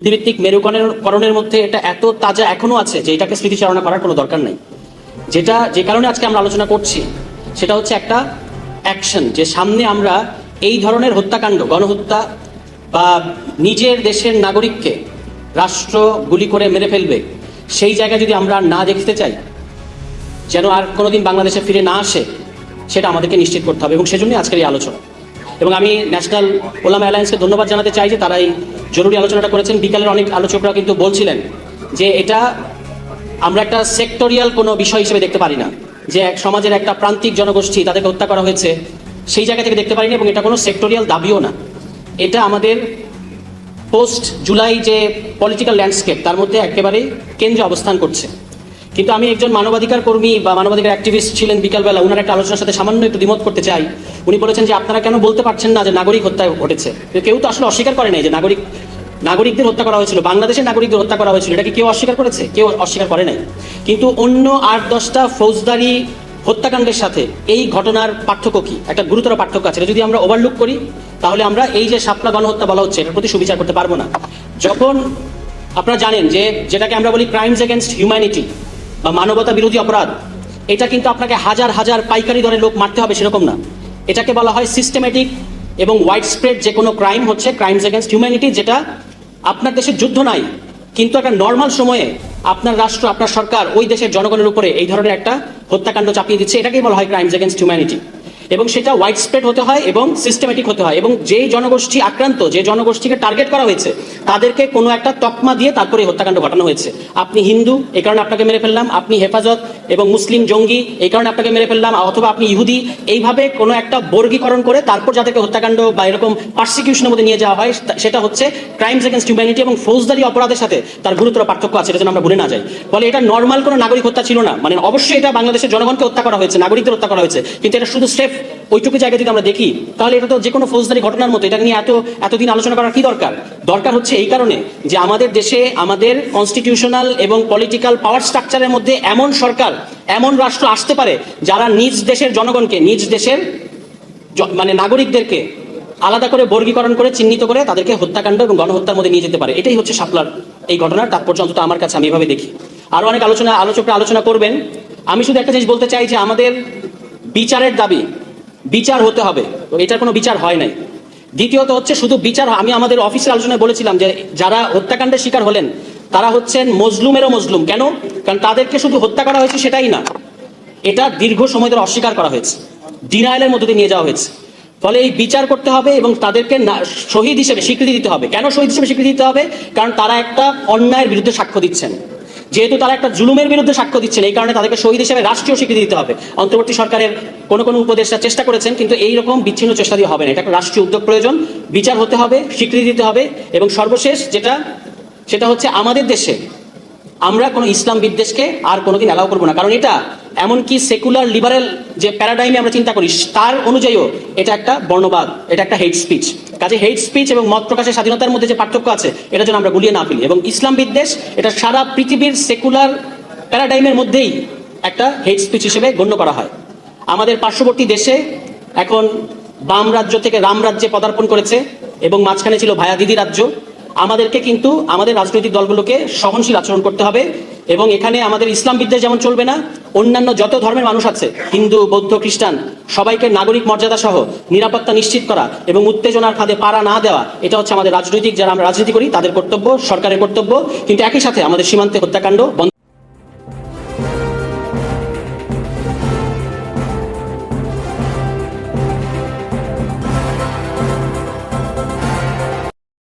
ভিত্তিক মেরুকরণের মধ্যে এটা এত তাজা এখনো আছে যে এটাকে স্মৃতিচারণা করার কোনো দরকার নাই। যে কারণে আজকে আমরা আলোচনা করছি সেটা হচ্ছে একটা অ্যাকশন, যে সামনে আমরা এই ধরনের হত্যাকাণ্ড, গণহত্যা বা নিজের দেশের নাগরিককে রাষ্ট্র গুলি করে মেরে ফেলবে, সেই জায়গায় যদি আমরা না দেখতে চাই, যেন আর কোনোদিন বাংলাদেশে ফিরে না আসে, সেটা আমাদেরকে নিশ্চিত করতে হবে। এবং সেজন্যই আজকের এই আলোচনা। এবং আমি ন্যাশনাল ওলামা অ্যালায়েন্সকে ধন্যবাদ জানাতে চাই যে তারা এই জরুরি আলোচনাটা করেছেন। বিকালের অনেক আলোচকরা কিন্তু বলছিলেন যে এটা আমরা একটা সেক্টরিয়াল কোনো বিষয় হিসেবে দেখতে পারি না, যে এক সমাজের একটা প্রান্তিক জনগোষ্ঠী তাদেরকে হত্যা করা হয়েছে সেই জায়গা থেকে দেখতে পারি না, এবং এটা কোনো সেক্টরিয়াল দাবিও না। এটা আমাদের পোস্ট জুলাই যে পলিটিক্যাল ল্যান্ডস্কেপ তার মধ্যে একেবারেই কেন্দ্রে অবস্থান করছে। কিন্তু আমি একজন মানবাধিকার কর্মী বা মানবাধিকার অ্যাক্টিভিস্ট ছিলেন, বিকালবেলা ওনার একটা আলোচনার সাথে সামান্য একটু দ্বিমত করতে চাই। উনি বলেছেন যে আপনারা কেন বলতে পারছেন না যে নাগরিক হত্যা ঘটেছে? কেউ তো আসলে অস্বীকার করে নাই যে নাগরিকদের হত্যা করা হয়েছিল, বাংলাদেশের নাগরিকদের হত্যা করা হয়েছিল। এটাকে কেউ অস্বীকার করেছে? কেউ অস্বীকার করে নাই। কিন্তু অন্য 8-10টা ফৌজদারি হত্যাকাণ্ডের সাথে এই ঘটনার পার্থক্য কি? একটা গুরুতর পার্থক্য আছে। যদি আমরা ওভারলুক করি তাহলে আমরা এই যে শাপলা গণহত্যা বলা হচ্ছে এটার প্রতি সুবিচার করতে পারবো না। যখন আপনারা জানেন যে যেটাকে আমরা বলি ক্রাইমস এগেনস্ট হিউম্যানিটি বা মানবতা বিরোধী অপরাধ, এটা কিন্তু আপনাকে হাজার হাজার পাইকারি দরে লোক মারতে হবে সেরকম না। এটাকে বলা হয় সিস্টেমেটিক এবং ওয়াইড স্প্রেড যে কোনো ক্রাইম হচ্ছে ক্রাইমস এগেনস্ট হিউম্যানিটি, যেটা আপনার দেশে যুদ্ধ নাই কিন্তু একটা নর্মাল সময়ে আপনার রাষ্ট্র, আপনার সরকার ওই দেশের জনগণের উপরে এই ধরনের একটা হত্যাকাণ্ড চাপিয়ে দিচ্ছে, এটাকেই বলা হয় ক্রাইমস এগেনস্ট হিউম্যানিটি। এবং সেটা ওয়াইড স্প্রেড হতে হয় এবং সিস্টেমেটিক হতে হয়, এবং যেই জনগোষ্ঠী আক্রান্ত, যে জনগোষ্ঠীকে টার্গেট করা হয়েছে তাদেরকে কোনো একটা তকমা দিয়ে তারপরে হত্যাকাণ্ড ঘটানো হয়েছে। আপনি হিন্দু, এই কারণে আপনাকে মেরে ফেললাম; আপনি হেফাজত এবং মুসলিম জঙ্গি, এই কারণে আপনাকে মেরে ফেললাম; অথবা আপনি ইহুদি, এইভাবে কোনো একটা বর্গীকরণ করে তারপর যাদেরকে হত্যাকাণ্ড বা এরকম পার্সিকিউশনের মধ্যে নিয়ে যাওয়া হয়, সেটা হচ্ছে ক্রাইমস এগেনস্ট হিউম্যানিটি। এবং ফৌজদারি অপরাধের সাথে তার গুরুতর পার্থক্য আছে, এটা যেন আমরা ভুলে না যাই। ফলে এটা নর্মাল কোনো নাগরিক হত্যা ছিল না। মানে অবশ্যই এটা বাংলাদেশের জনগণকে হত্যা করা হয়েছে, নাগরিকদের হত্যা করা হয়েছে, কিন্তু এটা শুধু স্রেফ ওইটুকু জায়গায় যদি আমরা দেখি তাহলে এটা তো যে কোনো ফৌজদারি ঘটনার মতো। এটা নিয়ে এতদিন আলোচনা করার কি দরকার? দরকার হচ্ছে এই কারণে যে আমাদের দেশে আমাদের কনস্টিটিউশনাল এবং পলিটিক্যাল পাওয়ার স্ট্রাকচারের মধ্যে এমন সরকার, এমন রাষ্ট্র আসতে পারে যারা নিজ দেশের জনগণকে, নিজ দেশের মানে নাগরিকদেরকে আলাদা করে বর্গীকরণ করে, চিহ্নিত করে তাদেরকে হত্যাকাণ্ড এবং গণহত্যার মধ্যে নিয়ে যেতে পারে। এটাই হচ্ছে শাপলার এই ঘটনার তাৎপর্য, অন্তত আমার কাছে, আমি এভাবে দেখি। আরো অনেক আলোচকরা আলোচনা করবেন। আমি শুধু একটা জিনিস বলতে চাই যে আমাদের বিচারের দাবি, বিচার হতে হবে, এটার কোনো বিচার হয় নাই। দ্বিতীয়ত হচ্ছে শুধু বিচার, আমি আমাদের অফিসের আলোচনায় বলেছিলাম যে যারা হত্যাকাণ্ডের শিকার হলেন তারা হচ্ছেন মজলুমেরও মজলুম। কেন? কারণ তাদেরকে শুধু হত্যা করা হয়েছে সেটাই না, এটা দীর্ঘ সময় ধরে অস্বীকার করা হয়েছে, ডিনায়ালের মধ্যে দিয়ে নিয়ে যাওয়া হয়েছে। ফলে এই বিচার করতে হবে এবং তাদেরকে শহীদ হিসেবে স্বীকৃতি দিতে হবে। কেন শহীদ হিসেবে স্বীকৃতি দিতে হবে? কারণ তারা একটা অন্যায়ের বিরুদ্ধে সাক্ষ্য দিচ্ছেন। যেহেতু তারা একটা জুলুমের বিরুদ্ধে সাক্ষ্য দিচ্ছেন, এই কারণে তাদেরকে শহীদ হিসেবে রাষ্ট্রীয় স্বীকৃতি দিতে হবে। অন্তর্বর্তী সরকারের কোনো উপদেষ্টা চেষ্টা করেছেন, কিন্তু এইরকম বিচ্ছিন্ন চেষ্টা দিয়ে হবে না। এটা একটা রাষ্ট্রীয় উদ্যোগ প্রয়োজন, বিচার হতে হবে, স্বীকৃতি দিতে হবে। এবং সর্বশেষ সেটা হচ্ছে আমাদের দেশে আমরা কোনো ইসলাম বিদ্বেষকে আর কোনোদিন অ্যালাউ করবো না। কারণ এটা এমনকি সেকুলার লিবারেল যে প্যারাডাইমে আমরা চিন্তা করি তার অনুযায়ীও এটা একটা বর্ণবাদ, এটা একটা হেট স্পিচ। কাজে হেট স্পিচ এবং মত প্রকাশের স্বাধীনতার মধ্যে যে পার্থক্য আছে এটা যেন আমরা গুলিয়ে না ফেলি। এবং ইসলাম বিদ্বেষ এটা সারা পৃথিবীর সেকুলার প্যারাডাইমের মধ্যেই একটা হেট স্পিচ হিসেবে গণ্য করা হয়। আমাদের পার্শ্ববর্তী দেশে এখন বাম রাজ্য থেকে রাম রাজ্যে পদার্পণ করেছে এবং মাঝখানে ছিল ভায়া দিদি রাজ্য। আমাদেরকে কিন্তু আমাদের রাজনৈতিক দলগুলোকে সহনশীল আচরণ করতে হবে। এবং এখানে আমাদের ইসলাম বিদ্বেষ যেমন চলবে না, অন্যান্য যত ধর্মের মানুষ আছে, হিন্দু, বৌদ্ধ, খ্রিস্টান, সবাইকে নাগরিক মর্যাদা সহ নিরাপত্তা নিশ্চিত করা এবং উত্তেজনার ফাঁদে পাড়া না দেওয়া, এটা হচ্ছে আমাদের যারা আমরা রাজনীতি করি তাদের কর্তব্য, সরকারের কর্তব্য। কিন্তু একই সাথে আমাদের সীমান্তে হত্যাকাণ্ড বন্ধ